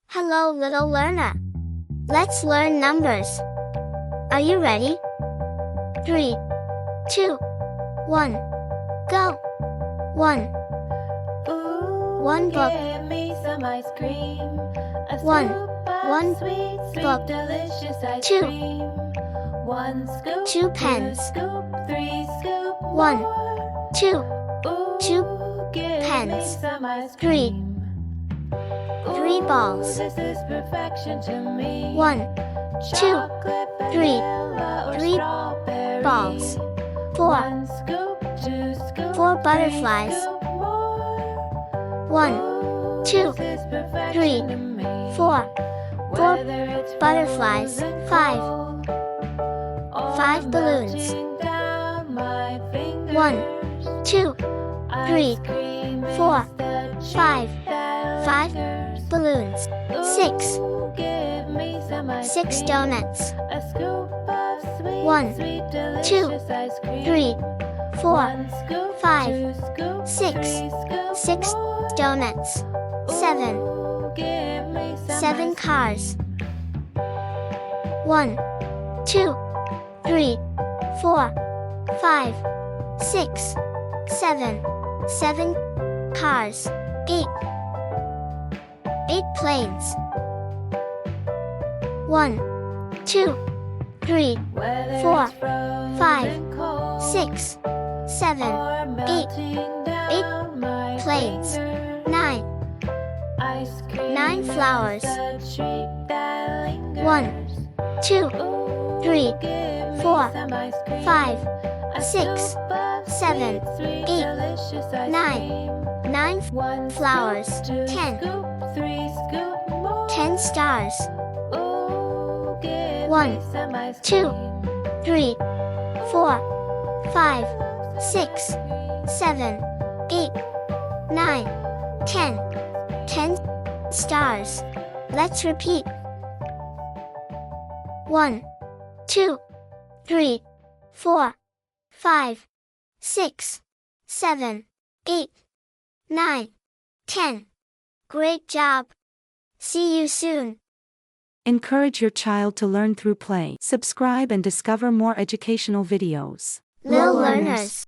Hello, little learner. Let's learn numbers. Are you ready? 3, 2, 1, go. 1. Ooh, One book. Give me some ice cream. A One. scoop of One sweet, sweet, book. delicious ice 2. cream. 1 scoop. 2 pens. 2 scoop. 3 scoop. 1, More. 2, Ooh, 2 give pens. me some ice 3. cream. 3 balls. This is perfection to me. 1, 2, Chocolate, 3. vanilla, or 3 strawberry. balls. 4. 1 scoop. 2 scoop. 4 3 butterflies. scoop more. 1, 2, 3, 4. 4 butterflies. 5. 5 balloons. 1, 2, 3, 4, 5. 5 balloons. 6. 6 donuts. 1, 2, 3, 4, 5. 6. 6 donuts. 7. 7 cars. 1, 2, 3, 4, 5, 6, 7. 7 cars. 8. 8 planes. 1, 2, 3, 4, 5, 6, 7, 8. 8 planes. 9. 9 flowers. 1, 2, 3, 4, 5, 6, 7, 8. 9. 9 flowers. 10. 10 stars. 1, 2, 3, 4, 5, 6, 7, 8, 9, 10. 10 stars. Let's repeat. 1, 2, 3, 4, 5, 6, 7, 8, 9, 10. Great job. See you soon. Encourage your child to learn through play. Subscribe and discover more educational videos. Lil Learners.